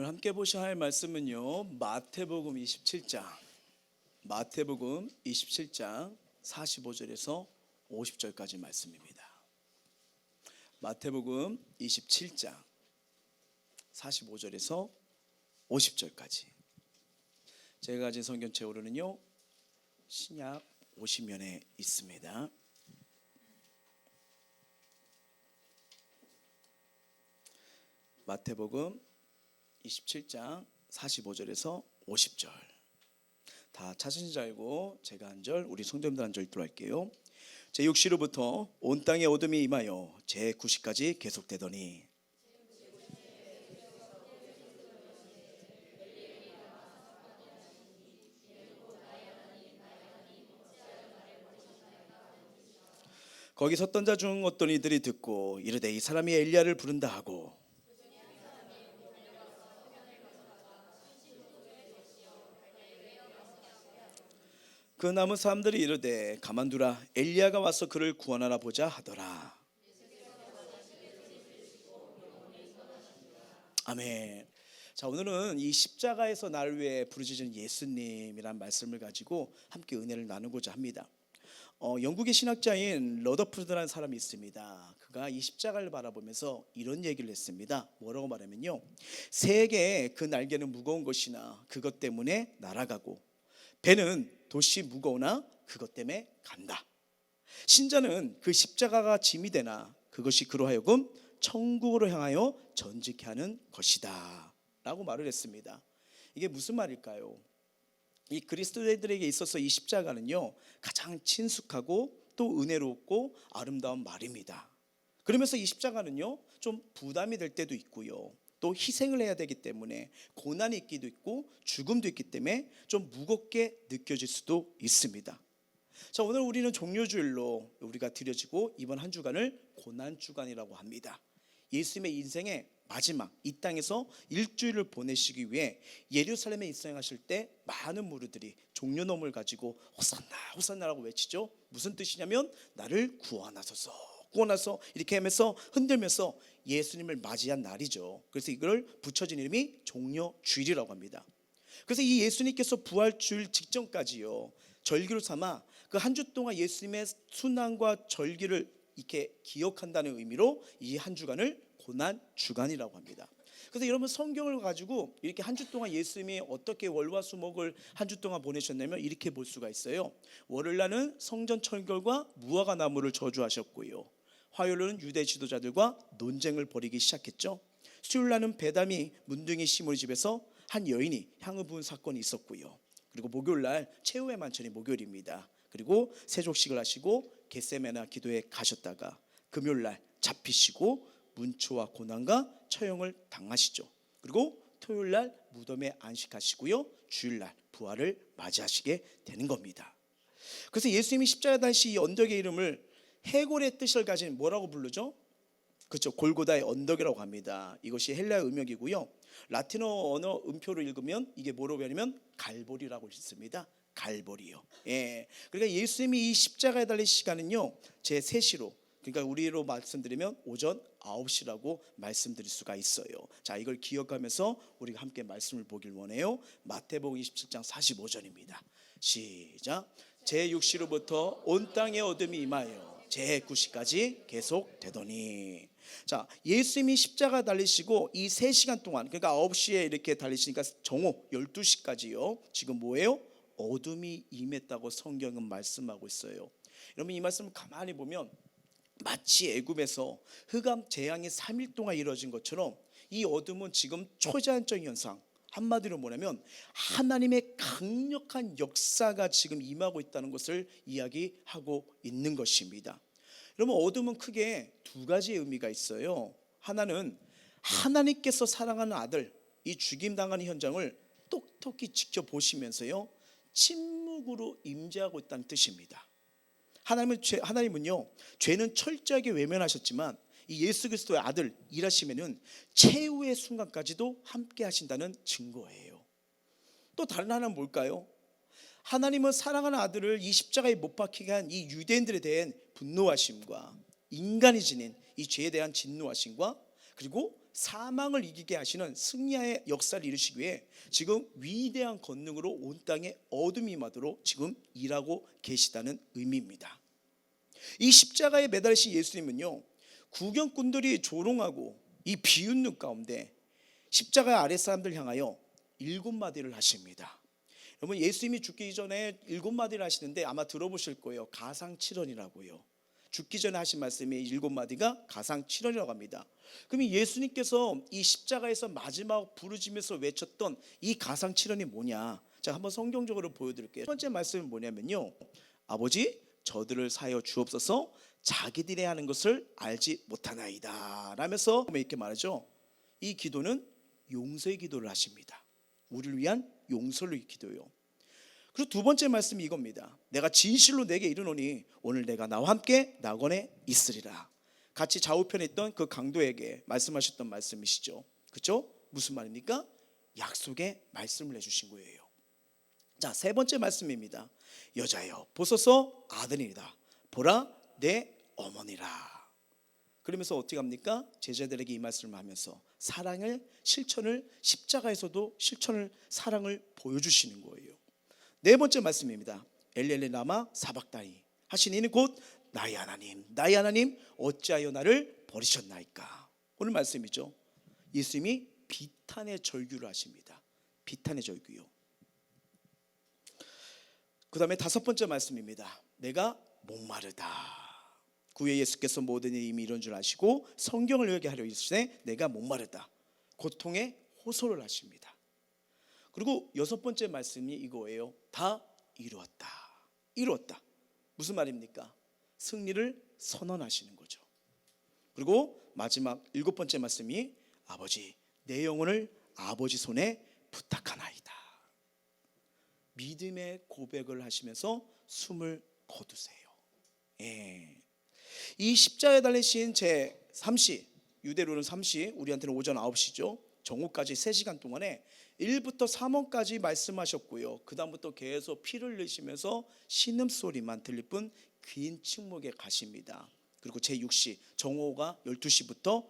오늘 함께 보셔야 할 말씀은요, 마태복음 27장 45절에서 50절까지 말씀입니다. 마태복음 27장 45절에서 50절까지. 제가 가진 성경책으로는요, 신약 50면에 있습니다. 마태복음 27장 45절에서 50절. 다 찾으신 줄 알고 제가 한 절, 우리 성도님들 한 절 읽도록 할게요. 제6시로부터 온 땅에 어둠이 임하여 제9시까지 계속되더니 거기 섰던 자 중 어떤 이들이 듣고 이르되 이 사람이 엘리야를 부른다 하고 그 남은 사람들이 이르되 가만두라 엘리야가 와서 그를 구원하라 보자 하더라. 아멘. 자, 오늘은 이 십자가에서 나를 위해 부르짖은 예수님이란 말씀을 가지고 함께 은혜를 나누고자 합니다. 영국의 신학자인 러더푸드라는 사람이 있습니다. 그가 이 십자가를 바라보면서 이런 얘기를 했습니다. 뭐라고 말하면요, 새에게 그 날개는 무거운 것이나 그것 때문에 날아가고 배는 돛이 무거우나 그것 때문에 간다. 신자는 그 십자가가 짐이 되나 그것이 그로 하여금 천국으로 향하여 전직케 하는 것이다 라고 말을 했습니다. 이게 무슨 말일까요? 이 그리스도인들에게 있어서 이 십자가는요, 가장 친숙하고 또 은혜롭고 아름다운 말입니다. 그러면서 이 십자가는요, 좀 부담이 될 때도 있고요, 또 희생을 해야 되기 때문에 고난이 있기도 있고 죽음도 있기 때문에 좀 무겁게 느껴질 수도 있습니다. 자, 오늘 우리는 종료주일로 우리가 드려지고 이번 한 주간을 고난주간이라고 합니다. 예수님의 인생의 마지막 이 땅에서 일주일을 보내시기 위해 예루살렘에 입성하실 때 많은 무리들이 종려놈을 가지고 호산나 호산나라고 외치죠. 무슨 뜻이냐면 나를 구원하소서 구원하소서 이렇게 하면서 흔들면서 예수님을 맞이한 날이죠. 그래서 이걸 붙여진 이름이 종려주일이라고 합니다. 그래서 이 예수님께서 부활주일 직전까지요, 절기로 삼아 그 한 주 동안 예수님의 순환과 절기를 이렇게 기억한다는 의미로 이 한 주간을 고난 주간이라고 합니다. 그래서 여러분 성경을 가지고 이렇게 한 주 동안 예수님이 어떻게 월화수목을 한 주 동안 보내셨냐면 이렇게 볼 수가 있어요. 월요일날은 성전 철결과 무화과 나무를 저주하셨고요, 화요일은 유대 지도자들과 논쟁을 벌이기 시작했죠. 수요일날은 베다미 문둥이 시므리 집에서 한 여인이 향을 부은 사건이 있었고요. 그리고 목요일날 최후의 만찬이 목요일입니다. 그리고 세족식을 하시고 겟세마네 기도에 가셨다가 금요일날 잡히시고 문초와 고난과 처형을 당하시죠. 그리고 토요일날 무덤에 안식하시고요, 주일날 부활을 맞이하시게 되는 겁니다. 그래서 예수님이 십자가 달리시 이 언덕의 이름을 해골의 뜻을 가진 뭐라고 부르죠? 그렇죠, 골고다의 언덕이라고 합니다. 이것이 헬라어 음역이고요, 라틴어 언어 음표로 읽으면 이게 뭐라고 하냐면 갈보리라고 읽습니다. 갈보리요. 예. 그러니까 예수님이 이 십자가에 달린 시간은요, 제 3시로, 그러니까 우리로 말씀드리면 오전 9시라고 말씀드릴 수가 있어요. 자, 이걸 기억하면서 우리가 함께 말씀을 보길 원해요. 마태복음 27장 45절입니다. 시작. 제6시로부터 온 땅에 어둠이 임하여 제9시까지 계속되더니. 자, 예수님이 십자가 달리시고 이 3시간 동안, 그러니까 9시에 이렇게 달리시니까 정오 12시까지요, 지금 뭐예요? 어둠이 임했다고 성경은 말씀하고 있어요. 여러분 이 말씀을 가만히 보면 마치 애굽에서 흑암 재앙이 3일 동안 이루어진 것처럼 이 어둠은 지금 초자연적 현상, 한마디로 뭐냐면 하나님의 강력한 역사가 지금 임하고 있다는 것을 이야기하고 있는 것입니다. 여러분 어둠은 크게 두 가지의 의미가 있어요. 하나는 하나님께서 사랑하는 아들 이 죽임당하는 현장을 똑똑히 지켜보시면서요, 침묵으로 임재하고 있다는 뜻입니다. 하나님은요, 죄는 철저하게 외면하셨지만 이 예수 그리스도의 아들 일하시면은 최후의 순간까지도 함께 하신다는 증거예요. 또 다른 하나는 뭘까요? 하나님은 사랑하는 아들을 이 십자가에 못 박히게 한 이 유대인들에 대한 분노하심과 인간이 지닌 이 죄에 대한 진노하심과 그리고 사망을 이기게 하시는 승리의 역사를 이루시기 위해 지금 위대한 권능으로 온 땅에 어둠이 임하도록 지금 일하고 계시다는 의미입니다. 이 십자가에 매달리신 예수님은요, 구경꾼들이 조롱하고 이 비웃는 가운데 십자가 아랫 사람들 향하여 7마디를 하십니다. 여러분, 예수님이 죽기 전에 7마디를 하시는데 아마 들어보실 거예요. 가상칠언이라고요. 죽기 전에 하신 말씀이 7마디가 가상칠언이라고 합니다. 그럼 예수님께서 이 십자가에서 마지막 부르짖으면서 외쳤던 이 가상칠언이 뭐냐? 자, 한번 성경적으로 보여드릴게요. 첫 번째 말씀은 뭐냐면요, 아버지 저들을 사하여 주옵소서, 자기들이 하는 것을 알지 못하나이다 라면서 이렇게 말하죠. 이 기도는 용서의 기도를 하십니다. 우리를 위한 용서의 기도요. 그리고 두 번째 말씀이 이겁니다. 내가 진실로 내게 이르노니 오늘 내가 나와 함께 낙원에 있으리라. 같이 좌우편에 있던 그 강도에게 말씀하셨던 말씀이시죠. 그렇죠? 무슨 말입니까? 약속의 말씀을 해주신 거예요. 자, 세 번째 말씀입니다. 여자여 보소서 아들이다. 보라 내 어머니라. 그러면서 어떻게 합니까? 제자들에게 이 말씀을 하면서 사랑을 실천을 십자가에서도 실천을 사랑을 보여주시는 거예요. 네 번째 말씀입니다. 엘렐레 라마 사박다니 하신 이는 곧 나의 하나님 어찌하여 나를 버리셨나이까. 오늘 말씀이죠. 예수님이 비탄의 절규를 하십니다. 비탄의 절규요. 그 다음에 다섯 번째 말씀입니다. 내가 목마르다. 구에 예수께서 모든 일이 이미 이런 줄 아시고 성경을 열게 하려 이르시되 내가 목마르다. 고통의 호소를 하십니다. 그리고 여섯 번째 말씀이 이거예요. 다 이루었다. 이루었다. 무슨 말입니까? 승리를 선언하시는 거죠. 그리고 마지막 일곱 번째 말씀이 아버지 내 영혼을 아버지 손에 부탁하나이다. 믿음의 고백을 하시면서 숨을 거두세요. 예. 이 십자가에 달리신 제 3시, 유대로는 3시, 우리한테는 오전 9시죠. 정오까지 3시간 동안에 1부터 3원까지 말씀하셨고요. 그 다음부터 계속 피를 흘리시면서 신음소리만 들릴 뿐 긴 침묵에 가십니다. 그리고 제 6시, 정오가 12시부터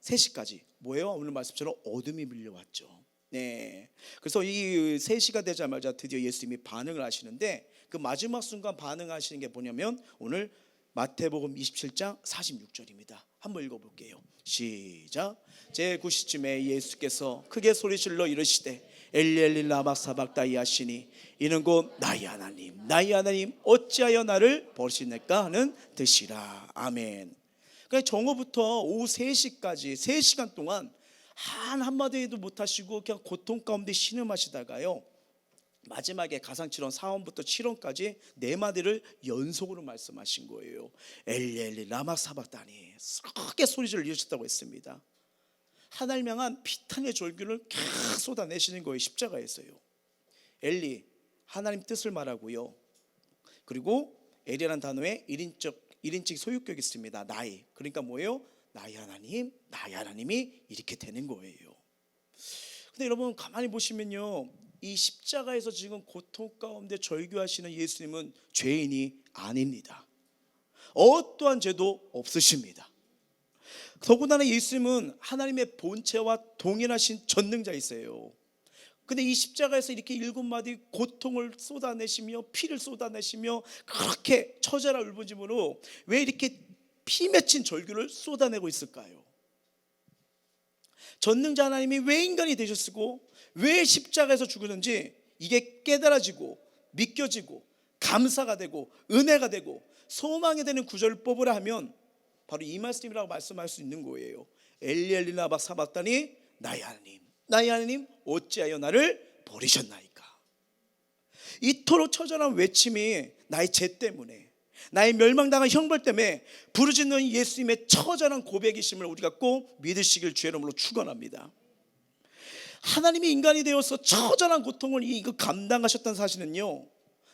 3시까지 뭐예요? 오늘 말씀처럼 어둠이 밀려왔죠. 네. 그래서 이 3시가 되자마자 드디어 예수님이 반응을 하시는데 그 마지막 순간 반응하시는 게 뭐냐면 오늘 마태복음 27장 46절입니다. 한번 읽어볼게요. 시작. 제9시쯤에 예수께서 크게 소리질러 이르시되 엘리 엘리 라마 사박다니 하시니 이는 곧 나의 하나님 어찌하여 나를 버리시나이까 하는 뜻이라. 아멘. 그러니까 정오부터 오후 3시까지 3시간 동안 한마디도 못하시고 그냥 고통 가운데 신음하시다가요, 마지막에 가상칠언 4원부터 7원까지 4마디를 연속으로 말씀하신 거예요. 엘리 엘리 라마 사박다니 크게 소리를 이으셨다고 했습니다. 하나님 향한 비탄의 절규를 계속 쏟아내시는 거예요. 십자가에서요. 엘리 하나님 뜻을 말하고요. 그리고 엘이라는 단어에 1인칭 소유격이 있습니다. 나의, 그러니까 뭐예요? 나의 하나님이 이렇게 되는 거예요. 근데 여러분 가만히 보시면요, 이 십자가에서 지금 고통 가운데 절규하시는 예수님은 죄인이 아닙니다. 어떠한 죄도 없으십니다. 더군다나 예수님은 하나님의 본체와 동일하신 전능자이세요. 근데 이 십자가에서 이렇게 7마디 고통을 쏟아내시며 피를 쏟아내시며 그렇게 처절한 울부짖음으로 왜 이렇게 피 맺힌 절규를 쏟아내고 있을까요? 전능자 하나님이 왜 인간이 되셨고 왜 십자가에서 죽으는지 이게 깨달아지고 믿겨지고 감사가 되고 은혜가 되고 소망이 되는 구절을 뽑으라 하면 바로 이 말씀이라고 말씀할 수 있는 거예요. 엘리 엘리 라마 사박다니 나의 하나님 어찌하여 나를 버리셨나이까. 이토록 처절한 외침이 나의 죄 때문에, 나의 멸망당한 형벌 때문에 부르짖는 예수님의 처절한 고백이심을 우리가 꼭 믿으시길 주의 이름으로 축원합니다. 하나님이 인간이 되어서 처절한 고통을 이거 감당하셨다는 사실은요,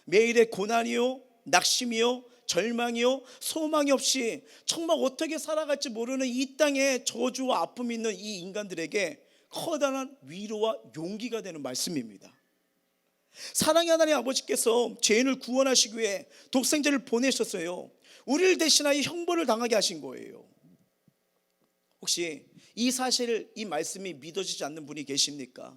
매일의 고난이요, 낙심이요, 절망이요, 소망이 없이 정말 어떻게 살아갈지 모르는 이 땅에 저주와 아픔이 있는 이 인간들에게 커다란 위로와 용기가 되는 말씀입니다. 사랑의 하나님 아버지께서 죄인을 구원하시기 위해 독생자를 보내셨어요. 우리를 대신하여 형벌을 당하게 하신 거예요. 혹시 이 사실, 이 말씀이 믿어지지 않는 분이 계십니까?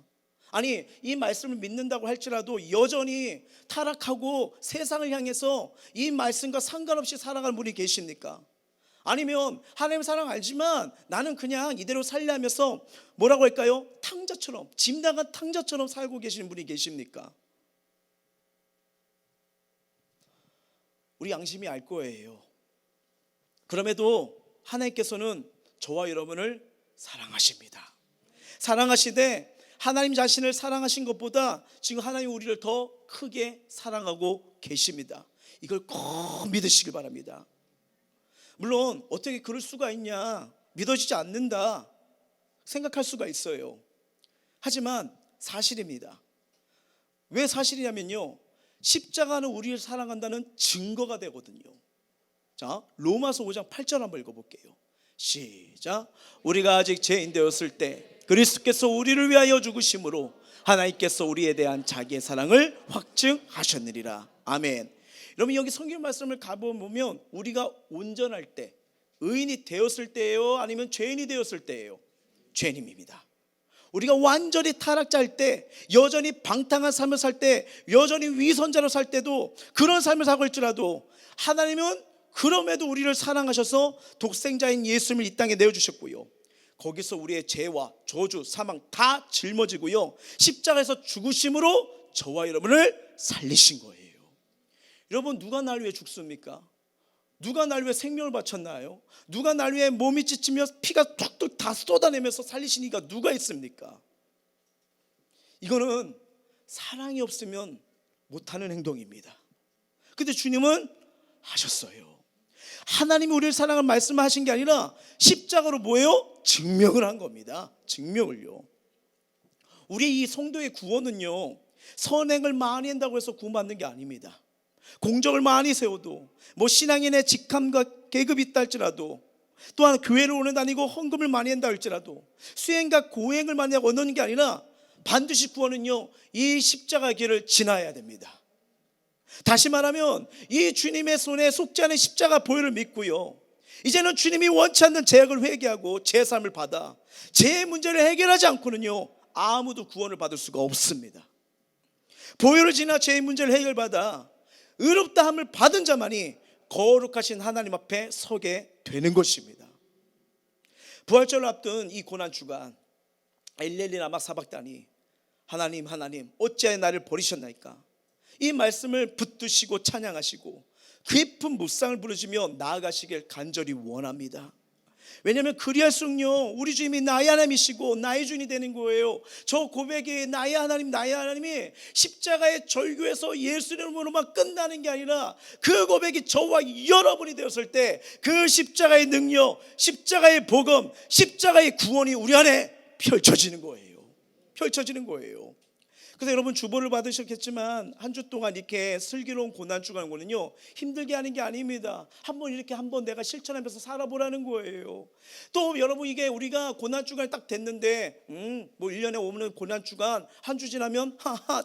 아니, 이 말씀을 믿는다고 할지라도 여전히 타락하고 세상을 향해서 이 말씀과 상관없이 살아가는 분이 계십니까? 아니면 하나님 사랑 알지만 나는 그냥 이대로 살려면서 뭐라고 할까요? 탕자처럼, 짐 나간 탕자처럼 살고 계시는 분이 계십니까? 우리 양심이 알 거예요. 그럼에도 하나님께서는 저와 여러분을 사랑하십니다. 사랑하시되 하나님 자신을 사랑하신 것보다 지금 하나님 우리를 더 크게 사랑하고 계십니다. 이걸 꼭 믿으시길 바랍니다. 물론 어떻게 그럴 수가 있냐, 믿어지지 않는다 생각할 수가 있어요. 하지만 사실입니다. 왜 사실이냐면요, 십자가는 우리를 사랑한다는 증거가 되거든요. 자, 로마서 5장 8절 한번 읽어볼게요. 시작. 우리가 아직 죄인 되었을 때 그리스도께서 우리를 위하여 죽으심으로 하나님께서 우리에 대한 자기의 사랑을 확증하셨느니라. 아멘. 여러분, 여기 성경 말씀을 가보면 우리가 온전할 때, 의인이 되었을 때예요, 아니면 죄인이 되었을 때예요? 죄인입니다. 우리가 완전히 타락자일 때, 여전히 방탕한 삶을 살 때, 여전히 위선자로 살 때도, 그런 삶을 살고 있지라도 하나님은 그럼에도 우리를 사랑하셔서 독생자인 예수님을 이 땅에 내어주셨고요, 거기서 우리의 죄와 저주, 사망 다 짊어지고요, 십자가에서 죽으심으로 저와 여러분을 살리신 거예요. 여러분, 누가 날 위해 죽습니까? 누가 날 위해 생명을 바쳤나요? 누가 날 위해 몸이 찢으며 피가 툭툭 다 쏟아내면서 살리시니까 누가 있습니까? 이거는 사랑이 없으면 못하는 행동입니다. 근데 주님은 하셨어요. 하나님이 우리를 사랑을 말씀하신 게 아니라 십자가로 뭐예요? 증명을 한 겁니다. 증명을요. 우리 이 성도의 구원은요, 선행을 많이 한다고 해서 구원받는 게 아닙니다. 공적을 많이 세워도, 뭐 신앙인의 직함과 계급이 있다 할지라도, 또한 교회를 오래 다니고 헌금을 많이 한다 할지라도, 수행과 고행을 많이 하고 얻는 게 아니라 반드시 구원은요, 이 십자가 길을 지나야 됩니다. 다시 말하면 이 주님의 손에 속지 않은 십자가 보혈을 믿고요, 이제는 주님이 원치 않는 죄악을 회개하고 제사함을 받아 죄의 문제를 해결하지 않고는요, 아무도 구원을 받을 수가 없습니다. 보혈을 지나 죄의 문제를 해결받아 의롭다함을 받은 자만이 거룩하신 하나님 앞에 서게 되는 것입니다. 부활절을 앞둔 이 고난주간, 엘렐리 라마 사박다니, 하나님 어찌하여 나를 버리셨나이까, 이 말씀을 붙드시고 찬양하시고 깊은 묵상을 부르시며 나아가시길 간절히 원합니다. 왜냐하면 그리할수록요, 우리 주님이 나의 하나님이시고 나의 주인이 되는 거예요. 저 고백이 나의 하나님이 십자가의 절규에서 예수님으로만 끝나는 게 아니라, 그 고백이 저와 여러분이 되었을 때 그 십자가의 능력, 십자가의 복음, 십자가의 구원이 우리 안에 펼쳐지는 거예요. 그래서 여러분, 주보를 받으셨겠지만 한 주 동안 이렇게 슬기로운 고난주간 거는요, 힘들게 하는 게 아닙니다. 한번 내가 실천하면서 살아보라는 거예요. 또 여러분, 이게 우리가 고난주간이 딱 됐는데 뭐 1년에 오는 고난주간 한 주 지나면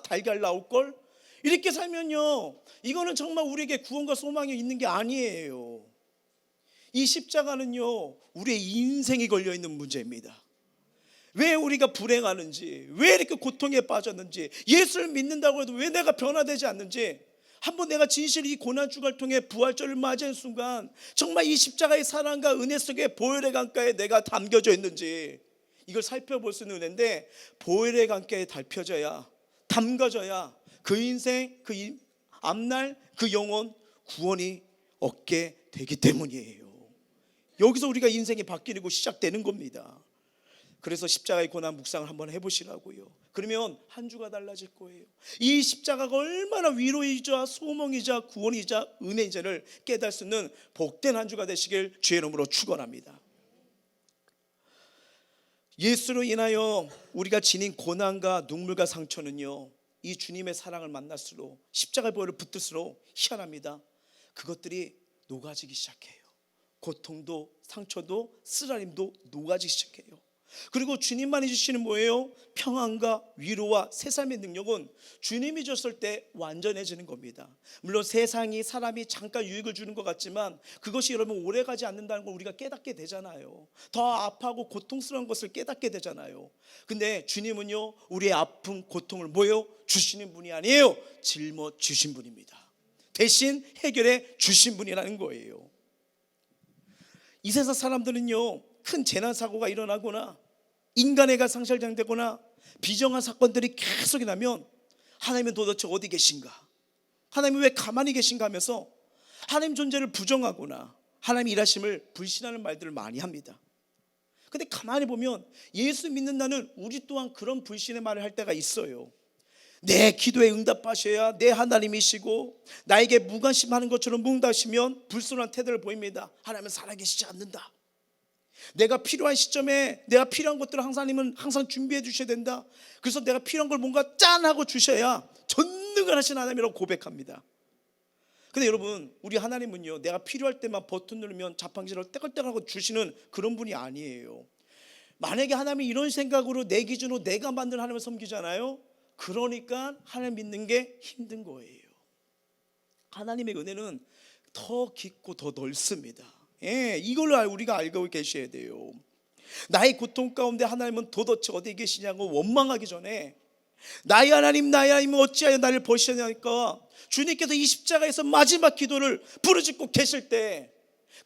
달걀 나올걸, 이렇게 살면요, 이거는 정말 우리에게 구원과 소망이 있는 게 아니에요. 이 십자가는요, 우리의 인생이 걸려있는 문제입니다. 왜 우리가 불행하는지, 왜 이렇게 고통에 빠졌는지, 예수를 믿는다고 해도 왜 내가 변화되지 않는지, 한번 내가 진실히 이 고난주간을 통해 부활절을 맞이한 순간 정말 이 십자가의 사랑과 은혜 속에 보혈의 강가에 내가 담겨져 있는지, 이걸 살펴볼 수 있는 은혜인데, 보혈의 강가에 담가져야 그 인생, 그 앞날, 그 영혼 구원이 얻게 되기 때문이에요. 여기서 우리가 인생이 바뀌고 시작되는 겁니다. 그래서 십자가의 고난 묵상을 한번 해보시라고요. 그러면 한 주가 달라질 거예요. 이 십자가가 얼마나 위로이자 소망이자 구원이자 은혜인지를 깨달을 수 있는 복된 한 주가 되시길 주의 이름으로 축원합니다. 예수로 인하여 우리가 지닌 고난과 눈물과 상처는요, 이 주님의 사랑을 만날수록, 십자가의 보혈을 붙들수록 희한합니다. 그것들이 녹아지기 시작해요. 고통도 상처도 쓰라림도 녹아지기 시작해요. 그리고 주님만이 주시는 뭐예요? 평안과 위로와 새 삶의 능력은 주님이 줬을 때 완전해지는 겁니다. 물론 세상이 사람이 잠깐 유익을 주는 것 같지만 그것이 여러분 오래가지 않는다는 걸 우리가 깨닫게 되잖아요. 더 아파하고 고통스러운 것을 깨닫게 되잖아요. 근데 주님은요, 우리의 아픔 고통을 뭐예요? 주시는 분이 아니에요. 짊어주신 분입니다. 대신 해결해 주신 분이라는 거예요. 이 세상 사람들은요, 큰 재난 사고가 일어나거나 인간애가 상실되거나 비정한 사건들이 계속 나면 하나님은 도대체 어디 계신가, 하나님은 왜 가만히 계신가 하면서 하나님 존재를 부정하거나 하나님 일하심을 불신하는 말들을 많이 합니다. 근데 가만히 보면 예수 믿는 나는 우리 또한 그런 불신의 말을 할 때가 있어요. 내 기도에 응답하셔야 내 하나님이시고 나에게 무관심하는 것처럼 뭉다시면 불순한 태도를 보입니다. 하나님은 살아계시지 않는다. 내가 필요한 시점에 내가 필요한 것들을 하나님은 항상 준비해 주셔야 된다. 그래서 내가 필요한 걸 뭔가 짠 하고 주셔야 전능을 하신 하나님이라고 고백합니다. 근데 여러분, 우리 하나님은요, 내가 필요할 때만 버튼 누르면 자판기를 떼걸떼걸하고 주시는 그런 분이 아니에요. 만약에 하나님이 이런 생각으로 내 기준으로 내가 만든 하나님을 섬기잖아요. 그러니까 하나님 믿는 게 힘든 거예요. 하나님의 은혜는 더 깊고 더 넓습니다. 이걸로 우리가 알고 계셔야 돼요. 나의 고통 가운데 하나님은 도대체 어디 계시냐고 원망하기 전에 나의 하나님은 어찌하여 나를 버리셨냐니까 주님께서 이 십자가에서 마지막 기도를 부르짖고 계실 때,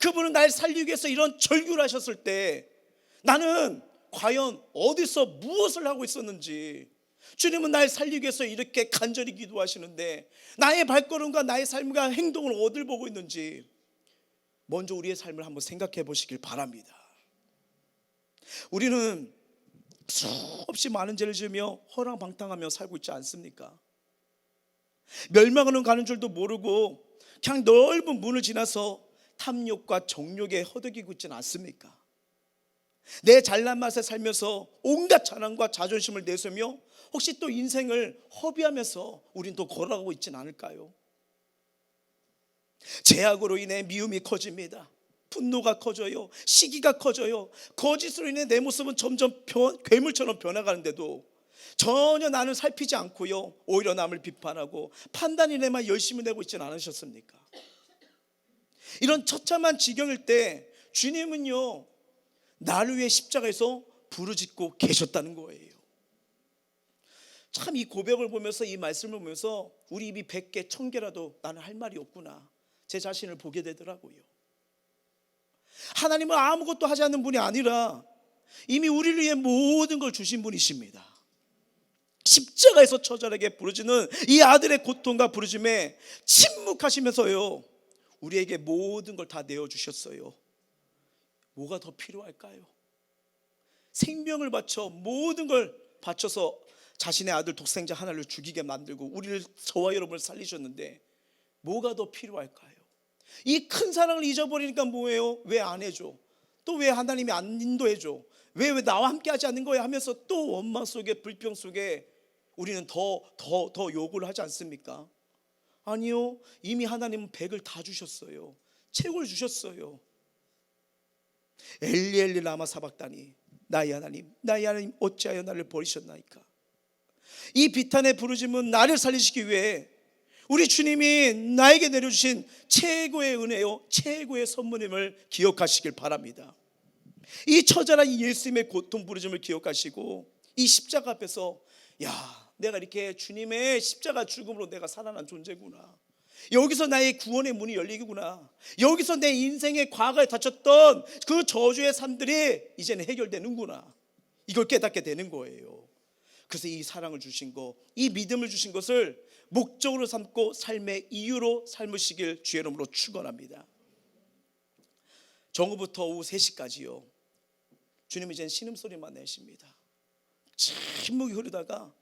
그분은 날 살리기 위해서 이런 절규를 하셨을 때 나는 과연 어디서 무엇을 하고 있었는지, 주님은 날 살리기 위해서 이렇게 간절히 기도하시는데 나의 발걸음과 나의 삶과 행동을 어딜 보고 있는지 먼저 우리의 삶을 한번 생각해 보시길 바랍니다. 우리는 수없이 많은 죄를 지으며 허랑방탕하며 살고 있지 않습니까? 멸망으로 가는 줄도 모르고 그냥 넓은 문을 지나서 탐욕과 정욕에 허덕이고 있지는 않습니까? 내 잘난 맛에 살면서 온갖 자랑과 자존심을 내세우며 혹시 또 인생을 허비하면서 우린 또 걸어가고 있지는 않을까요? 죄악으로 인해 미움이 커집니다. 분노가 커져요. 시기가 커져요. 거짓으로 인해 내 모습은 점점 괴물처럼 변해가는데도 전혀 나는 살피지 않고요, 오히려 남을 비판하고 판단이내만 열심히 내고 있지는 않으셨습니까? 이런 처참한 지경일 때 주님은요, 나를 위해 십자가에서 부르짖고 계셨다는 거예요. 참 이 고백을 보면서, 이 말씀을 보면서 우리 입이 100개 1000개라도 나는 할 말이 없구나, 제 자신을 보게 되더라고요. 하나님은 아무것도 하지 않는 분이 아니라 이미 우리를 위해 모든 걸 주신 분이십니다. 십자가에서 처절하게 부르짖는 이 아들의 고통과 부르짖음에 침묵하시면서요, 우리에게 모든 걸 다 내어주셨어요. 뭐가 더 필요할까요? 생명을 바쳐 모든 걸 바쳐서 자신의 아들 독생자 하나를 죽이게 만들고 우리를, 저와 여러분을 살리셨는데 뭐가 더 필요할까요? 이 큰 사랑을 잊어버리니까 뭐예요? 왜 안 해줘? 또 왜 하나님이 안 인도해줘? 왜 나와 함께 하지 않는 거야? 하면서 또 원망 속에, 불평 속에 우리는 더 요구를 하지 않습니까? 아니요, 이미 하나님은 100을 다 주셨어요. 최고를 주셨어요. 엘리 엘리 라마 사박다니, 나의 하나님 어찌하여 나를 버리셨나이까. 이 비탄의 부르짖음은 나를 살리시기 위해 우리 주님이 나에게 내려주신 최고의 은혜요, 최고의 선물임을 기억하시길 바랍니다. 이 처절한 예수님의 고통 부르짖음을 기억하시고 이 십자가 앞에서, 야, 내가 이렇게 주님의 십자가 죽음으로 내가 살아난 존재구나, 여기서 나의 구원의 문이 열리구나, 여기서 내 인생의 과거에 닫혔던 그 저주의 삶들이 이제는 해결되는구나, 이걸 깨닫게 되는 거예요. 그래서 이 사랑을 주신 거, 이 믿음을 주신 것을 목적으로 삼고 삶의 이유로 삶으시길 주의 이름으로 축원합니다. 정오부터 오후 3시까지요, 주님은 이제는 신음소리만 내십니다. 침묵이 흐르다가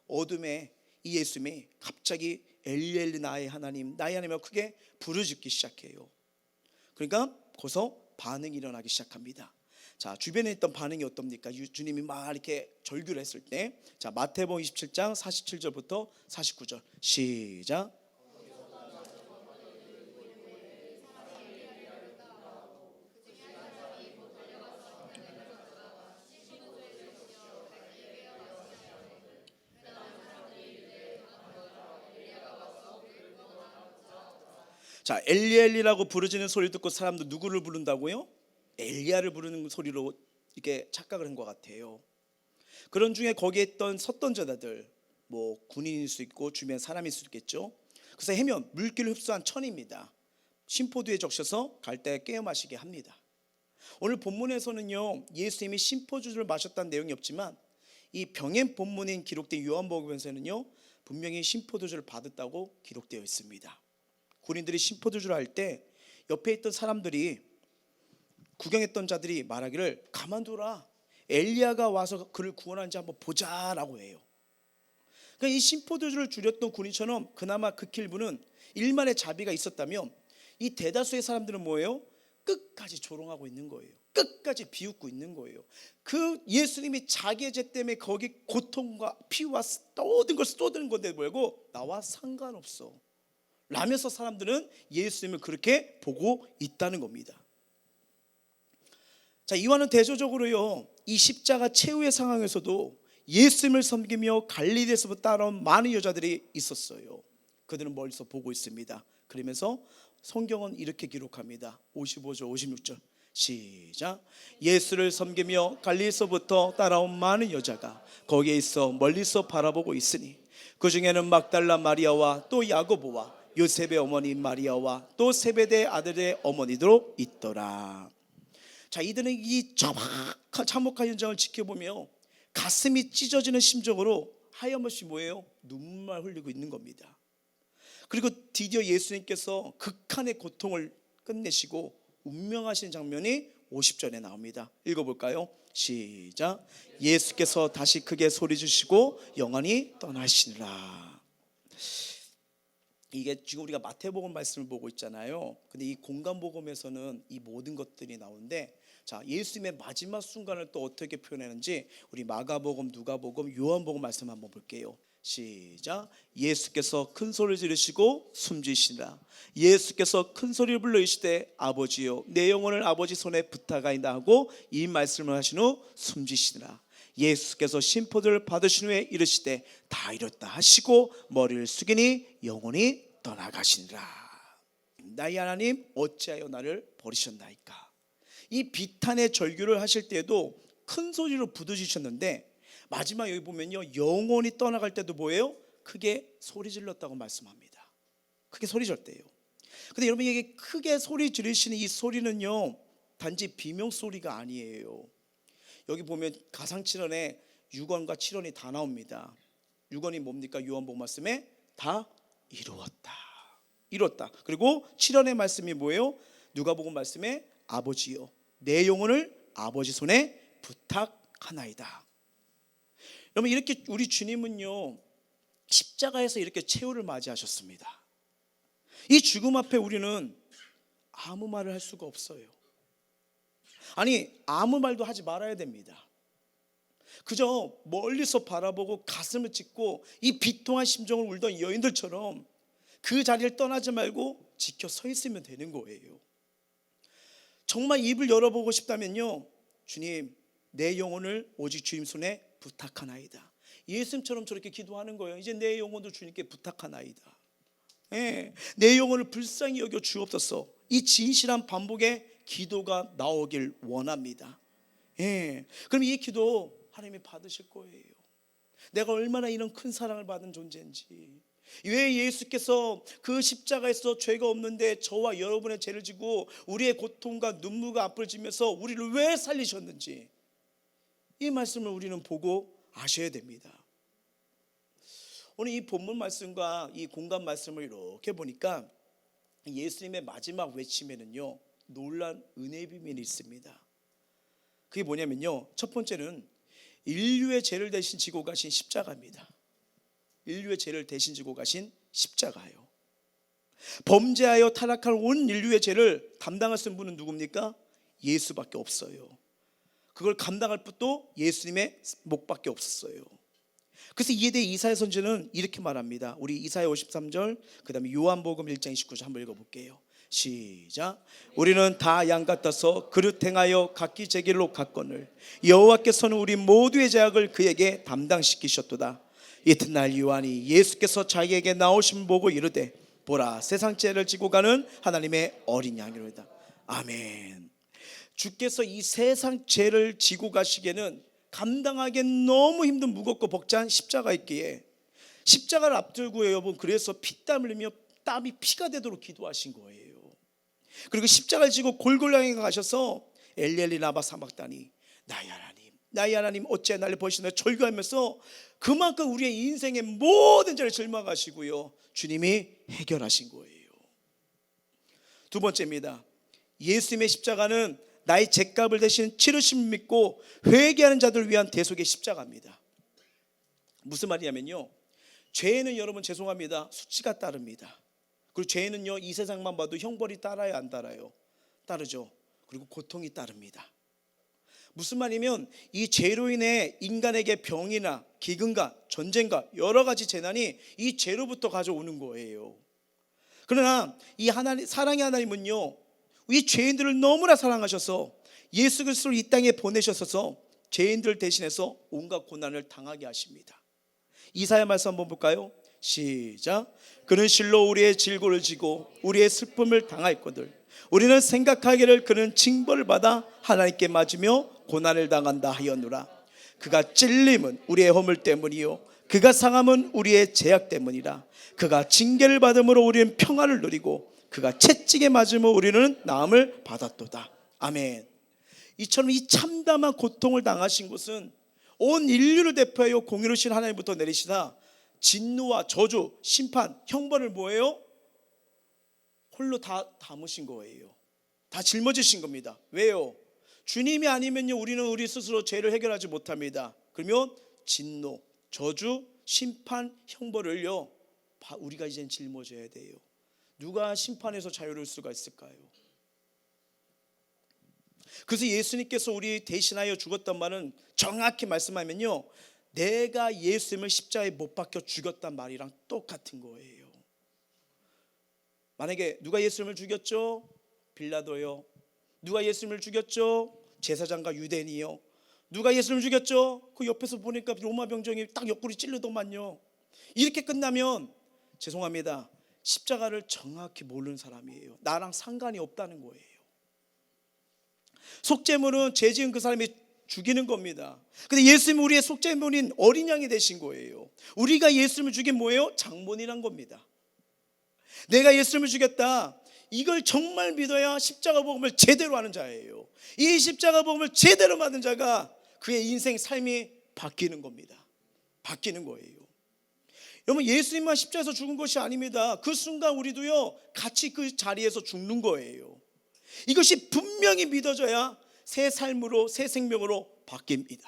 어둠에 이 예수님이 갑자기 엘리 엘리 나의 하나님 하고 크게 부르짖기 시작해요. 그러니까 거기서 반응이 일어나기 시작합니다. 자, 주변에 있던 반응이 어떻습니까? 주님이 막 이렇게 절규를 했을 때, 자, 마태복음 27장 47절부터 49절 시작. 자, 엘리엘리라고 부르짖는 소리를 듣고 사람도 누구를 부른다고요? 엘리야를 부르는 소리로 이렇게 착각을 한 것 같아요. 그런 중에 거기에 있던 섰던 자들, 뭐 군인일 수 있고 주변 사람일 수 있겠죠. 그래서 해면 물기를 흡수한 천입니다. 심포도에 적셔서 갈대에 깨어 마시게 합니다. 오늘 본문에서는요, 예수님이 심포주를 마셨다는 내용이 없지만 이 병행 본문인 기록된 요한복음에서는요, 분명히 심포도주를 받았다고 기록되어 있습니다. 군인들이 심포도주를 할 때 옆에 있던 사람들이, 구경했던 자들이 말하기를 가만두라, 엘리야가 와서 그를 구원하는지 한번 보자라고 해요. 그러니까 이 심포도주를 줄였던 군인처럼 그나마 그 길부는 일만의 자비가 있었다면, 이 대다수의 사람들은 뭐예요? 끝까지 조롱하고 있는 거예요. 끝까지 비웃고 있는 거예요. 그 예수님이 자기의 죄 때문에 거기 고통과 피와 모든 걸 쏟는 건데 뭐고 나와 상관없어 라면서 사람들은 예수님을 그렇게 보고 있다는 겁니다. 자, 이와는 대조적으로요, 이 십자가 최후의 상황에서도 예수님을 섬기며 갈릴리에서부터 따라온 많은 여자들이 있었어요. 그들은 멀리서 보고 있습니다. 그러면서 성경은 이렇게 기록합니다. 55절 56절 시작. 예수를 섬기며 갈릴리에서부터 따라온 많은 여자가 거기에 있어 멀리서 바라보고 있으니 그 중에는 막달라 마리아와 또 야고보와 요셉의 어머니 마리아와 또 세베대 아들의 어머니도 있더라. 자, 이들은 이 참혹한 현장을 지켜보며 가슴이 찢어지는 심정으로 하염없이 뭐예요? 눈물만 흘리고 있는 겁니다. 그리고 드디어 예수님께서 극한의 고통을 끝내시고 운명하신 장면이 50절에 나옵니다. 읽어볼까요? 시작. 예수께서 다시 크게 소리 주시고 영원히 떠나시니라. 이게 지금 우리가 마태복음 말씀을 보고 있잖아요. 근데 이 공간복음에서는 이 모든 것들이 나오는데, 자, 예수님의 마지막 순간을 또 어떻게 표현하는지 우리 마가복음, 누가복음, 요한복음 말씀 한번 볼게요. 시작. 예수께서 큰 소리를 지르시고 숨지시니라. 예수께서 큰 소리를 불러 이르시되 아버지여 내 영혼을 아버지 손에 부탁하이다 하고 이 말씀을 하신 후 숨지시니라. 예수께서 심포도를 받으신 후에 이르시되 다 이뤘다 하시고 머리를 숙이니 영혼이 떠나가시니라. 나의 하나님 어찌하여 나를 버리셨나이까. 이 비탄의 절규를 하실 때에도 큰 소리로 부르짖으셨는데 마지막 여기 보면요, 영혼이 떠나갈 때도 뭐예요? 크게 소리 질렀다고 말씀합니다. 크게 소리 질렀대요. 근데 여러분, 이게 크게 소리 지르시는 이 소리는요, 단지 비명소리가 아니에요. 여기 보면 가상칠언에 6원과 7원이 다 나옵니다. 6원이 뭡니까? 요한복음 말씀에 다 이루었다, 이뤘다. 그리고 7원의 말씀이 뭐예요? 누가복음 말씀에 아버지여 내 영혼을 아버지 손에 부탁하나이다. 여러분, 이렇게 우리 주님은요, 십자가에서 이렇게 최후를 맞이하셨습니다. 이 죽음 앞에 우리는 아무 말을 할 수가 없어요. 아니, 아무 말도 하지 말아야 됩니다. 그저 멀리서 바라보고 가슴을 찢고 이 비통한 심정을 울던 여인들처럼 그 자리를 떠나지 말고 지켜 서 있으면 되는 거예요. 정말 입을 열어보고 싶다면요, 주님 내 영혼을 오직 주님 손에 부탁하나이다. 예수님처럼 저렇게 기도하는 거예요. 이제 내 영혼도 주님께 부탁하나이다. 내 영혼을 불쌍히 여겨 주옵소서. 이 진실한 반복의 기도가 나오길 원합니다. 그럼 이 기도 하나님이 받으실 거예요. 내가 얼마나 이런 큰 사랑을 받은 존재인지, 왜 예수께서 그 십자가에서 죄가 없는데 저와 여러분의 죄를 지고 우리의 고통과 눈물과 아픔을 지면서 우리를 왜 살리셨는지, 이 말씀을 우리는 보고 아셔야 됩니다. 오늘 이 본문 말씀과 이 공간 말씀을 이렇게 보니까 예수님의 마지막 외침에는요, 놀란 은혜의 비밀이 있습니다. 그게 뭐냐면요, 첫 번째는 인류의 죄를 대신 지고 가신 십자가입니다. 인류의 죄를 대신 지고 가신 십자가예요. 범죄하여 타락한 온 인류의 죄를 담당할 수 있는 분은 누굽니까? 예수밖에 없어요. 그걸 감당할 분도 예수님의 목밖에 없었어요. 그래서 이에 대해 이사야 선지는 이렇게 말합니다. 우리 이사야 53절, 그 다음에 요한복음 1장 29절 한번 읽어볼게요. 시작. 우리는 다 양 같아서 그릇 행하여 각기 제 길로 갔거늘 여호와께서는 우리 모두의 죄악을 그에게 담당시키셨도다. 이튿날 요한이 예수께서 자기에게 나오심 보고 이르되 보라 세상 죄를 지고 가는 하나님의 어린 양이로다. 아멘. 주께서 이 세상 죄를 지고 가시기에는 감당하기 너무 힘든 무겁고 벅찬 십자가 있기에 십자가를 앞들고요 여러분, 그래서 피땀 흘리며 땀이 피가 되도록 기도하신 거예요. 그리고 십자가를 지고 골골하게 가셔서 엘리엘리 라마 사막다니, 나의 하나님 어찌 나를 버리시나 절규하면서 그만큼 우리의 인생의 모든 죄를 짊어가시고요 주님이 해결하신 거예요. 두 번째입니다. 예수님의 십자가는 나의 죄값을 대신 치르심을 믿고 회개하는 자들을 위한 대속의 십자가입니다. 무슨 말이냐면요, 죄에는 여러분 죄송합니다 수치가 따릅니다. 그리고 죄에는요 이 세상만 봐도 형벌이 따라요 안 따라요? 따르죠. 그리고 고통이 따릅니다. 무슨 말이면 이 죄로 인해 인간에게 병이나 기근과 전쟁과 여러 가지 재난이 이 죄로부터 가져오는 거예요. 그러나 이 하나님, 사랑의 하나님은요 이 죄인들을 너무나 사랑하셔서 예수 그리스도를 이 땅에 보내셔서 죄인들 대신해서 온갖 고난을 당하게 하십니다. 이사야 말씀 한번 볼까요? 시작. 그는 실로 우리의 질고를 지고 우리의 슬픔을 당하였거늘 우리는 생각하기를 그는 징벌을 받아 하나님께 맞으며 고난을 당한다 하였노라. 그가 찔림은 우리의 허물 때문이요 그가 상함은 우리의 죄악 때문이라. 그가 징계를 받음으로 우리는 평안을 누리고 그가 채찍에 맞으며 우리는 나음을 받았도다. 아멘. 이처럼 이 참담한 고통을 당하신 것은 온 인류를 대표하여 공의로우신 하나님부터 내리시다 진노와 저주, 심판, 형벌을 뭐예요? 홀로 다 담으신 거예요. 다 짊어지신 겁니다. 왜요? 주님이 아니면요 우리는 우리 스스로 죄를 해결하지 못합니다. 그러면 진노, 저주, 심판, 형벌을요 우리가 이젠 짊어져야 돼요. 누가 심판에서 자유로울 수가 있을까요? 그래서 예수님께서 우리 대신하여 죽었단 말은 정확히 말씀하면요 내가 예수님을 십자가에 못 박혀 죽였단 말이랑 똑같은 거예요. 만약에 누가 예수님을 죽였죠? 빌라도요. 누가 예수님을 죽였죠? 제사장과 유대인이요. 누가 예수님을 죽였죠? 그 옆에서 보니까 로마 병정이 딱 옆구리 찔르더만요. 이렇게 끝나면 죄송합니다 십자가를 정확히 모르는 사람이에요. 나랑 상관이 없다는 거예요. 속죄물은 죄 지은 그 사람이 죽이는 겁니다. 근데 예수님은 우리의 속죄물인 어린 양이 되신 거예요. 우리가 예수님을 죽인 뭐예요? 장본이란 겁니다. 내가 예수님을 죽였다, 이걸 정말 믿어야 십자가 복음을 제대로 하는 자예요. 이 십자가 복음을 제대로 받은 자가 그의 인생 삶이 바뀌는 겁니다. 바뀌는 거예요. 여러분 예수님만 십자가에서 죽은 것이 아닙니다. 그 순간 우리도요 같이 그 자리에서 죽는 거예요. 이것이 분명히 믿어져야 새 삶으로 새 생명으로 바뀝니다.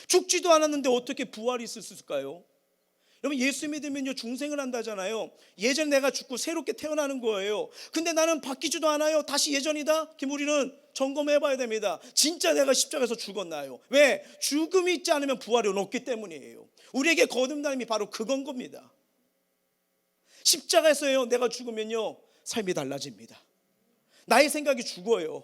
죽지도 않았는데 어떻게 부활이 있을 수 있을까요? 여러분 예수 믿으면요 중생을 한다잖아요. 예전 내가 죽고 새롭게 태어나는 거예요. 근데 나는 바뀌지도 않아요. 다시 예전이다? 그럼 우리는 점검해 봐야 됩니다. 진짜 내가 십자가에서 죽었나요? 왜? 죽음이 있지 않으면 부활이 없기 때문이에요. 우리에게 거듭남이 바로 그건 겁니다. 십자가에서요 내가 죽으면요 삶이 달라집니다. 나의 생각이 죽어요.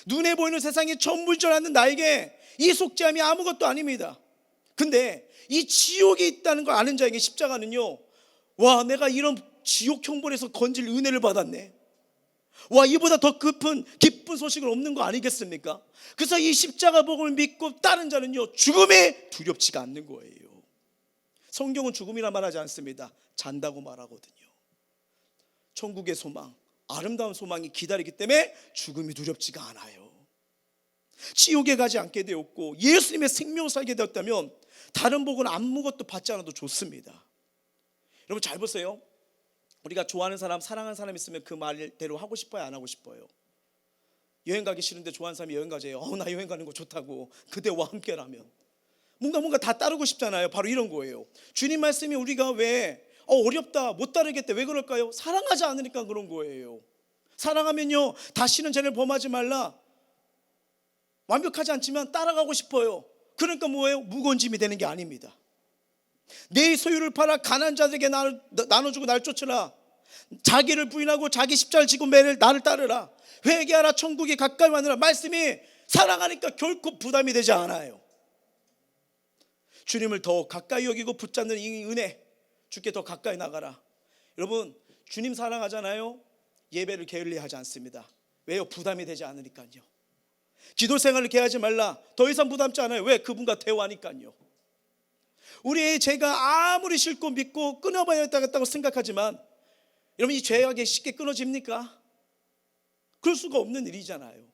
눈에 보이는 세상이 전부인 줄 아는 나에게 이 속죄함이 아무것도 아닙니다. 근데 이 지옥이 있다는 걸 아는 자에게 십자가는요, 와 내가 이런 지옥 형벌에서 건질 은혜를 받았네, 와 이보다 더 기쁜 소식은 없는 거 아니겠습니까? 그래서 이 십자가 복음을 믿고 따른 자는요 죽음이 두렵지가 않는 거예요. 성경은 죽음이라 말하지 않습니다. 잔다고 말하거든요. 천국의 소망, 아름다운 소망이 기다리기 때문에 죽음이 두렵지가 않아요. 지옥에 가지 않게 되었고 예수님의 생명을 살게 되었다면 다른 복은 아무것도 받지 않아도 좋습니다. 여러분 잘 보세요. 우리가 좋아하는 사람, 사랑하는 사람 있으면 그 말대로 하고 싶어요, 안 하고 싶어요? 여행 가기 싫은데 좋아하는 사람이 여행 가재요. 나 여행 가는 거 좋다고. 그대와 함께라면 뭔가 다 따르고 싶잖아요. 바로 이런 거예요. 주님 말씀이 우리가 왜 어렵다 못 따르겠대, 왜 그럴까요? 사랑하지 않으니까 그런 거예요. 사랑하면요 다시는 죄를 범하지 말라, 완벽하지 않지만 따라가고 싶어요. 그러니까 뭐예요? 무거운 짐이 되는 게 아닙니다. 내 소유를 팔아 가난한 자들에게 나눠주고 날 쫓으라. 자기를 부인하고 자기 십자가를 지고 매일 나를 따르라. 회개하라, 천국이 가까이 왔느라. 말씀이 사랑하니까 결코 부담이 되지 않아요. 주님을 더 가까이 여기고 붙잡는 이 은혜, 주께 더 가까이 나가라. 여러분, 주님 사랑하잖아요. 예배를 게을리하지 않습니다. 왜요? 부담이 되지 않으니까요. 기도 생활을 게하지 말라. 더 이상 부담지 않아요. 왜? 그분과 대화하니까요. 우리 죄가 아무리 싫고 믿고 끊어봐야겠다고 생각하지만, 여러분, 이 죄악이 쉽게 끊어집니까? 그럴 수가 없는 일이잖아요.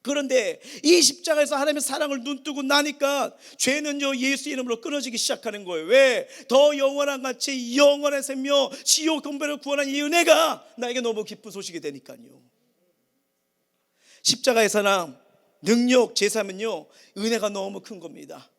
그런데 이 십자가에서 하나님의 사랑을 눈뜨고 나니까 죄는요, 예수 이름으로 끊어지기 시작하는 거예요. 왜? 더 영원한 가치, 영원한 생명, 지옥 공배를 구원한 이 은혜가 나에게 너무 기쁜 소식이 되니까요. 십자가의 사랑, 능력, 제사면요, 은혜가 너무 큰 겁니다.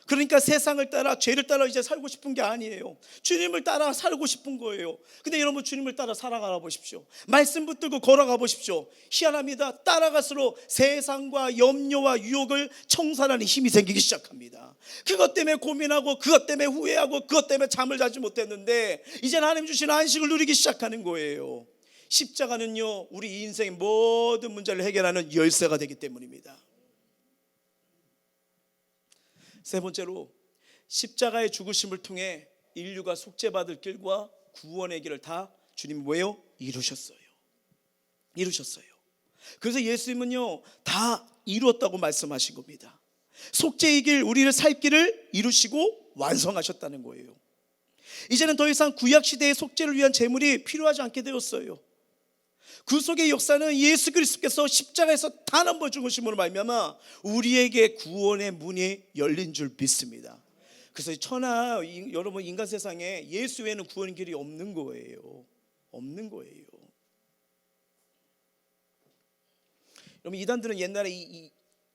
그러니까 세상을 따라, 죄를 따라 이제 살고 싶은 게 아니에요. 주님을 따라 살고 싶은 거예요. 근데 여러분, 주님을 따라 살아가 보십시오. 말씀 붙들고 걸어가 보십시오. 희한합니다. 따라갈수록 세상과 염려와 유혹을 청산하는 힘이 생기기 시작합니다. 그것 때문에 고민하고, 그것 때문에 후회하고, 그것 때문에 잠을 자지 못했는데 이제는 하나님 주신 안식을 누리기 시작하는 거예요. 십자가는요, 우리 인생의 모든 문제를 해결하는 열쇠가 되기 때문입니다. 세 번째로, 십자가의 죽으심을 통해 인류가 속죄받을 길과 구원의 길을 다 주님이 뭐예요? 이루셨어요. 그래서 예수님은요, 다 이루었다고 말씀하신 겁니다. 속죄의 길, 우리를 살 길을 이루시고 완성하셨다는 거예요. 이제는 더 이상 구약시대의 속죄를 위한 제물이 필요하지 않게 되었어요. 그 속의 역사는 예수 그리스도께서 십자가에서 단 한 번 죽으심으로 말미암아 우리에게 구원의 문이 열린 줄 믿습니다. 그래서 여러분, 인간 세상에 예수 외에는 구원의 길이 없는 거예요. 여러분, 이단들은 옛날에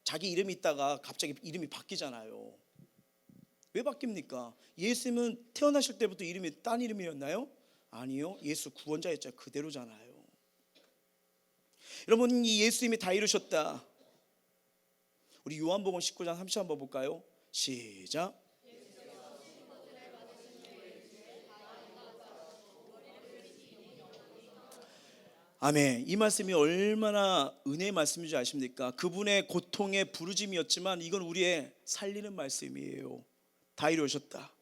자기 이름이 있다가 갑자기 이름이 바뀌잖아요. 왜 바뀝니까? 예수님은 태어나실 때부터 이름이 딴 이름이었나요? 아니요, 예수 구원자였죠. 그대로잖아요. 여러분, 이 예수님이 다 이루셨다. 우리 요한복음 19장 30절 한번 볼까요? 시작. 아멘. 이 말씀이 얼마나 은혜의 말씀인지 아십니까? 그분의 고통의 부르짐이었지만 이건 우리의 살리는 말씀이에요. 다 이루셨다.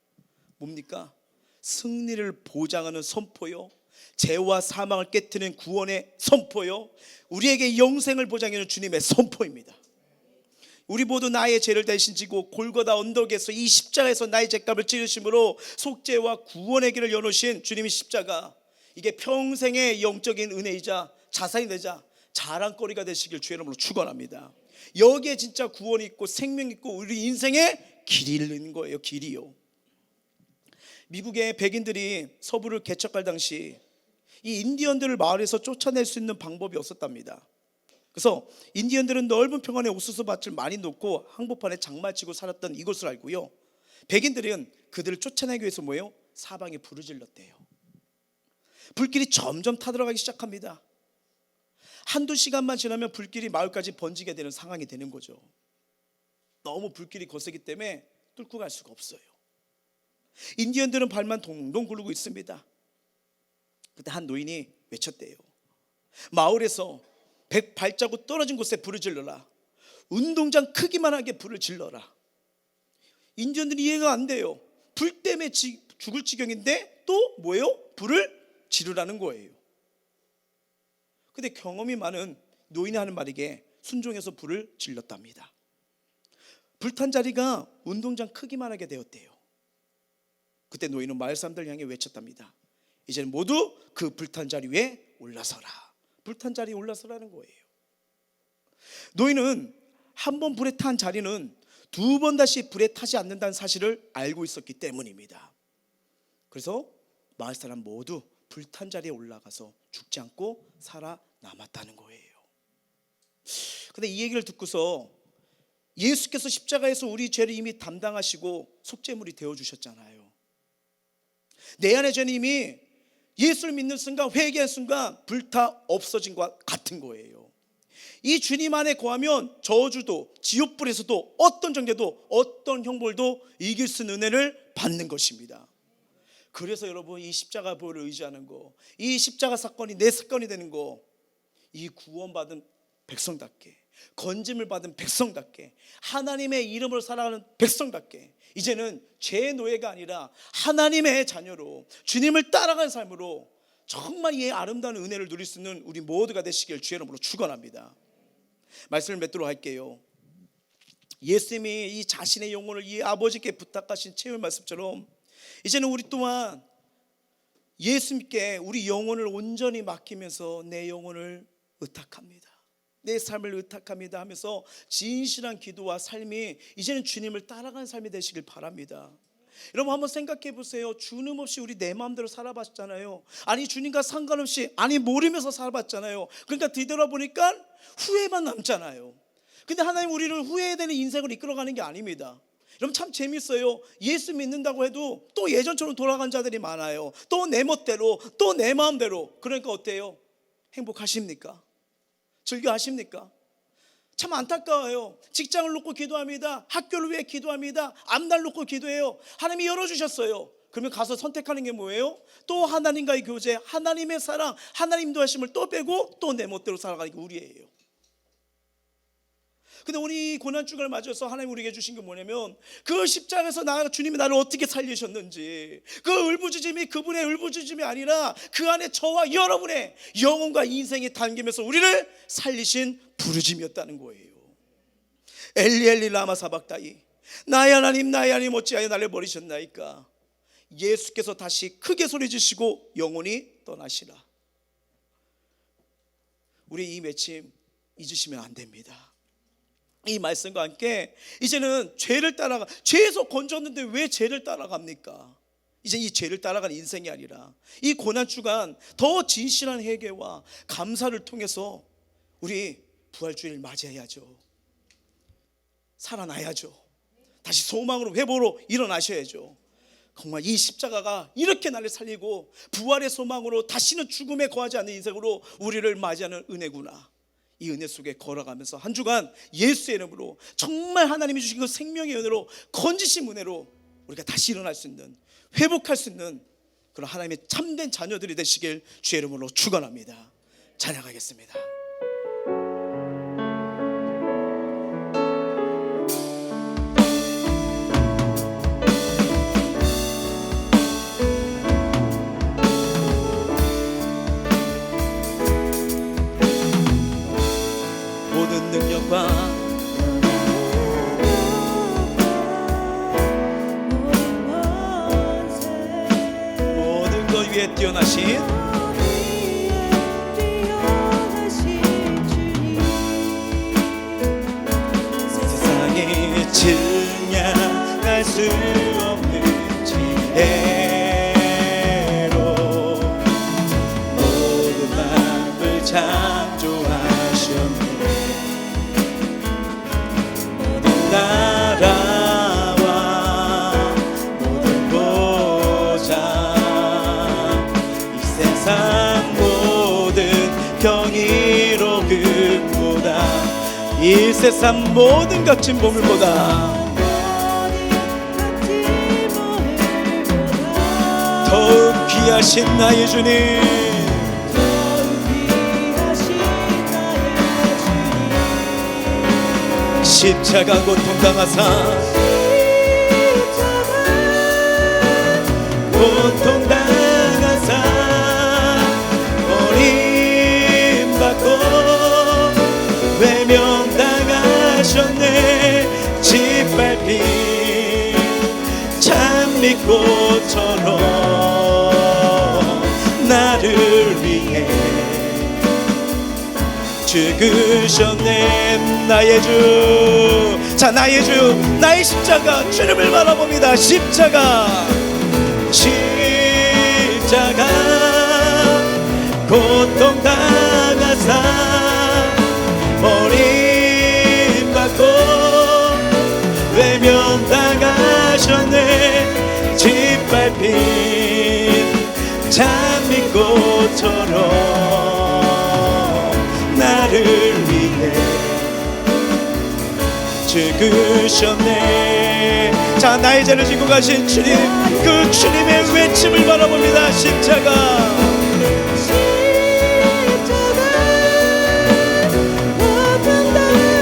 뭡니까? 승리를 보장하는 선포요, 죄와 사망을 깨트리는 구원의 선포요, 우리에게 영생을 보장하는 주님의 선포입니다. 우리 모두 나의 죄를 대신 지고 골고다 언덕에서 이 십자가에서 나의 죄값을 치르심으로 속죄와 구원의 길을 여놓으신 주님의 십자가, 이게 평생의 영적인 은혜이자 자산이 되자 자랑거리가 되시길 주의 이름으로 축원합니다. 여기에 진짜 구원이 있고 생명이 있고 우리 인생의 길이 있는 거예요. 길이요. 미국의 백인들이 서부를 개척할 당시 이 인디언들을 마을에서 쫓아낼 수 있는 방법이 없었답니다. 그래서 인디언들은 넓은 평원에 옥수수 밭을 많이 놓고 항복판에 장마치고 살았던 이곳을 알고요, 백인들은 그들을 쫓아내기 위해서 뭐예요? 사방에 불을 질렀대요. 불길이 점점 타들어가기 시작합니다. 한두 시간만 지나면 불길이 마을까지 번지게 되는 상황이 되는 거죠. 너무 불길이 거세기 때문에 뚫고 갈 수가 없어요. 인디언들은 발만 동동 구르고 있습니다. 그때 한 노인이 외쳤대요. 마을에서 100발자국 떨어진 곳에 불을 질러라. 운동장 크기만 하게 불을 질러라. 인디언들이 이해가 안 돼요. 불 때문에 죽을 지경인데 또 뭐예요? 불을 지르라는 거예요. 근데 경험이 많은 노인이 하는 말에게 순종해서 불을 질렀답니다. 불탄 자리가 운동장 크기만 하게 되었대요. 그때 노인은 마을 사람들 향해 외쳤답니다. 이제는 모두 그 불탄 자리 위에 올라서라. 불탄 자리에 올라서라는 거예요. 노인은 한 번 불에 탄 자리는 두 번 다시 불에 타지 않는다는 사실을 알고 있었기 때문입니다. 그래서 마을 사람 모두 불탄 자리에 올라가서 죽지 않고 살아남았다는 거예요. 근데 이 얘기를 듣고서 예수께서 십자가에서 우리 죄를 이미 담당하시고 속죄물이 되어주셨잖아요. 내 안의 죄는 이미 예수를 믿는 순간, 회개한 순간 불타 없어진 것과 같은 거예요. 이 주님 안에 거하면 저주도 지옥불에서도 어떤 정죄도 어떤 형벌도 이길 수 있는 은혜를 받는 것입니다. 그래서 여러분, 이 십자가 보혈을 의지하는 거, 이 십자가 사건이 내 사건이 되는 거, 이 구원받은 백성답게 건짐을 받은 백성답게, 하나님의 이름으로 살아가는 백성답게, 이제는 죄의 노예가 아니라 하나님의 자녀로 주님을 따라가는 삶으로 정말 이 아름다운 은혜를 누릴 수 있는 우리 모두가 되시길 주의 이름으로 축원합니다. 말씀을 맺도록 할게요. 예수님이 이 자신의 영혼을 이 아버지께 부탁하신 최후의 말씀처럼 이제는 우리 또한 예수님께 우리 영혼을 온전히 맡기면서 내 영혼을 의탁합니다, 내 삶을 의탁합니다 하면서 진실한 기도와 삶이 이제는 주님을 따라가는 삶이 되시길 바랍니다. 여러분 한번 생각해 보세요. 주님 없이 우리 내 마음대로 살아봤잖아요. 아니 주님과 상관없이, 아니 모르면서 살아봤잖아요. 그러니까 뒤돌아보니까 후회만 남잖아요. 근데 하나님 우리를 후회해야 되는 인생을 이끌어가는 게 아닙니다. 여러분 참 재밌어요. 예수 믿는다고 해도 또 예전처럼 돌아간 자들이 많아요. 또 내 멋대로, 또 내 마음대로. 그러니까 어때요? 행복하십니까? 즐겨하십니까? 참 안타까워요. 직장을 놓고 기도합니다. 학교를 위해 기도합니다. 앞날 놓고 기도해요. 하나님이 열어주셨어요. 그러면 가서 선택하는 게 뭐예요? 또 하나님과의 교제, 하나님의 사랑, 하나님 인도하심을 또 빼고 또 내 멋대로 살아가는 게 우리예요. 근데 우리 고난주간을 맞아서 하나님 우리에게 주신 게 뭐냐면 그 십자가에서 주님이 나를 어떻게 살리셨는지, 그 울부짖음이 그분의 울부짖음이 아니라 그 안에 저와 여러분의 영혼과 인생이 담기면서 우리를 살리신 부르짖음이었다는 거예요. 엘리 엘리 라마 사박다이, 나의 하나님 어찌하여 나를 버리셨나이까. 예수께서 다시 크게 소리지시고 영혼이 떠나시라. 우리 이 외침 잊으시면 안 됩니다. 이 말씀과 함께 이제는 죄를 따라가, 죄에서 건졌는데 왜 죄를 따라갑니까? 이제 이 죄를 따라가는 인생이 아니라 이 고난주간 더 진실한 회개와 감사를 통해서 우리 부활주의를 맞이해야죠. 살아나야죠. 다시 소망으로 회복으로 일어나셔야죠. 정말 이 십자가가 이렇게 나를 살리고 부활의 소망으로 다시는 죽음에 거하지 않는 인생으로 우리를 맞이하는 은혜구나. 이 은혜 속에 걸어가면서 한 주간 예수의 이름으로 정말 하나님이 주신 그 생명의 은혜로, 건지신 은혜로 우리가 다시 일어날 수 있는, 회복할 수 있는 그런 하나님의 참된 자녀들이 되시길 주의 이름으로 축원합니다. 찬양하겠습니다. 모든 능력과 모든 것 위에 뛰어나신 세상에 증량할 수 없는 지혜로 모든 마음을 창조하셨네. 나라와 모든 보좌, 이 세상 모든 경이로움보다, 이 세상 모든 값진 보물보다 더욱 귀하신 나의 주님, 십자가 고통당하사 버림받고 외면당하셨네. 짓밟힌 찬미꽃처럼 나를 위해 죽으셨네. 나의 주, 자 나의 주, 나의 십자가, 주님을 바라봅니다. 십자가 고통당하사 버림받고 외면당하셨네. 짓밟힌 찬미꽃처럼 나를 위해 죽으셨네. 자 나의 죄를 지고 가신 주님, 그 주님의 외침을 바라봅니다. 십자가 고통당하사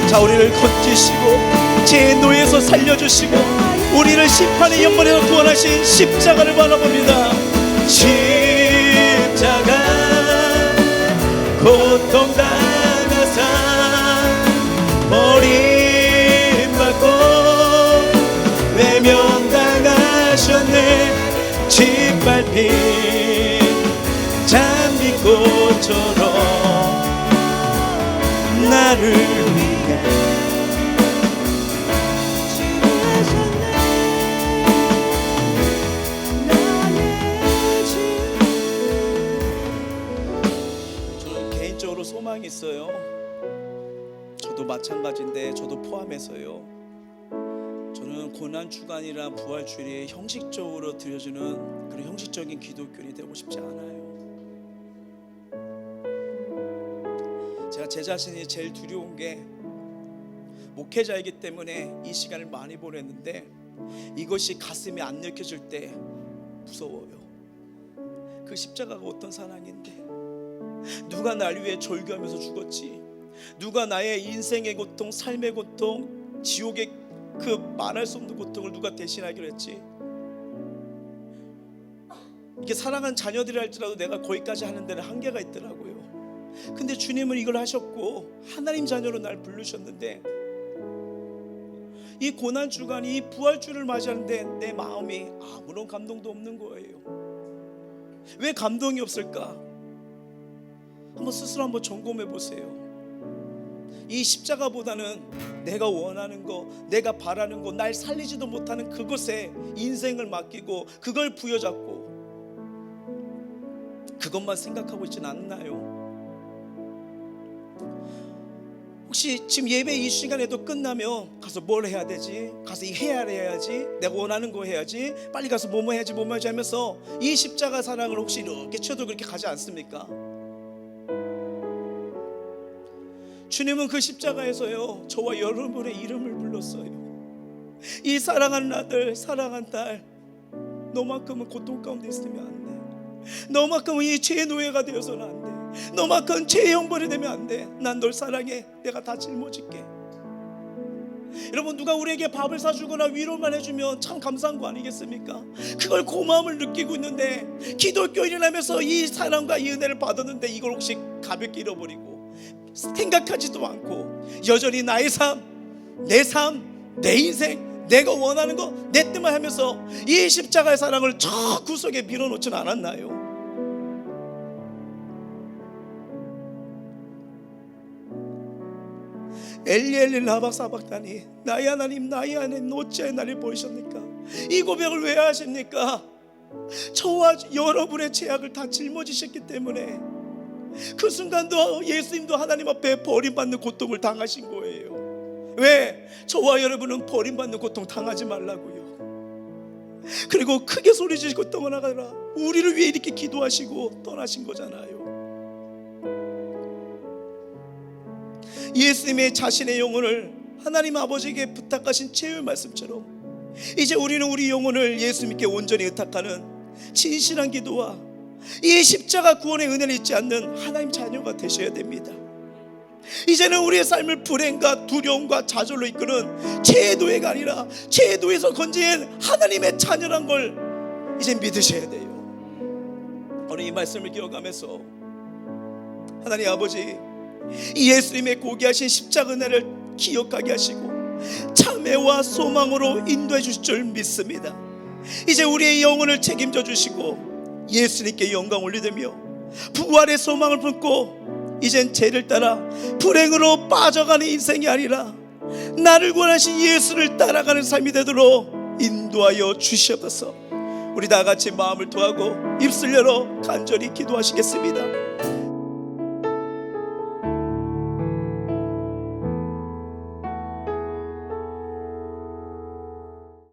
자, 우리를 건지시고 제 노예에서 살려주시고 우리를 심판의 영광에서 구원하신 십자가를 바라봅니다. 십자가 고통당하사 버림받고 외면당하셨네. 짓밟힌 장미꽃처럼 나를 위해 저는 개인적으로 소망이 있어요. 저도 마찬가지인데 저도 포함해서요. 저는 고난주간이나 부활주일에 형식적으로 드려주는 그런 형식적인 기독교인이 되고 싶지 않아요. 제가 제 자신이 제일 두려운 게 목회자이기 때문에 이 시간을 많이 보냈는데 이것이 가슴에 안 느껴질 때 무서워요. 그 십자가가 어떤 사랑인데, 누가 날 위해 절규하면서 죽었지, 누가 나의 인생의 고통, 삶의 고통, 지옥의 그 말할 수 없는 고통을 누가 대신하기로 했지. 이게 사랑하는 자녀들이 할지라도 내가 거기까지 하는 데는 한계가 있더라고요. 근데 주님은 이걸 하셨고 하나님 자녀로 날 부르셨는데, 이 고난주간, 이 부활주를 맞이하는데 내 마음이 아무런 감동도 없는 거예요. 왜 감동이 없을까? 한번 스스로 한번 점검해 보세요. 이 십자가보다는 내가 원하는 거, 내가 바라는 거, 날 살리지도 못하는 그것에 인생을 맡기고 그걸 부여잡고 그것만 생각하고 있진 않나요? 혹시 지금 예배 이 시간에도 끝나면 가서 뭘 해야 되지? 가서 이 해야지, 내가 원하는 거 해야지, 빨리 가서 뭐뭐 해야지 하면서 이 십자가 사랑을 혹시 이렇게 쳐도 그렇게 가지 않습니까? 주님은 그 십자가에서요 저와 여러분의 이름을 불렀어요. 이 사랑하는 아들, 사랑한 딸, 너만큼은 고통 가운데 있으면 안 돼. 너만큼은 이 죄의 노예가 되어서는 안 돼. 너만큼 죄의 형벌이 되면 안 돼. 난 널 사랑해. 내가 다 짊어질게. 여러분, 누가 우리에게 밥을 사주거나 위로만 해주면 참 감사한 거 아니겠습니까? 그걸 고마움을 느끼고 있는데, 기독교인이라면서 이 사랑과 이 은혜를 받았는데 이걸 혹시 가볍게 잃어버리고 생각하지도 않고 여전히 나의 삶, 내 삶, 내 인생, 내가 원하는 거, 내 뜻만 하면서 이 십자가의 사랑을 저 구석에 밀어놓지는 않았나요? 엘리 엘리 라바 사박다니, 나의 하나님, 나의 하나님, 어찌하여 나를 버리셨니까? 이 고백을 왜 하십니까? 저와 여러분의 죄악을 다 짊어지셨기 때문에 그 순간도 예수님도 하나님 앞에 버림받는 고통을 당하신 거예요. 왜? 저와 여러분은 버림받는 고통 당하지 말라고요. 그리고 크게 소리지르고 떠나가라, 우리를 위해 이렇게 기도하시고 떠나신 거잖아요. 예수님의 자신의 영혼을 하나님 아버지에게 부탁하신 최후의 말씀처럼 이제 우리는 우리 영혼을 예수님께 온전히 의탁하는 진실한 기도와 이 십자가 구원의 은혜를 잊지 않는 하나님 자녀가 되셔야 됩니다. 이제는 우리의 삶을 불행과 두려움과 좌절로 이끄는 죄의 노예가 아니라 죄의 노예에서 건진 하나님의 자녀란 걸 이제 믿으셔야 돼요. 오늘 이 말씀을 기억하면서 하나님 아버지, 이 예수님의 고귀하신 십자가 은혜를 기억하게 하시고 참회와 소망으로 인도해 주실 줄 믿습니다. 이제 우리의 영혼을 책임져 주시고 예수님께 영광 올리되며 부활의 소망을 품고 이젠 죄를 따라 불행으로 빠져가는 인생이 아니라 나를 구원하신 예수를 따라가는 삶이 되도록 인도하여 주시옵소서. 우리 다 같이 마음을 토하고 입술 열어 간절히 기도하시겠습니다.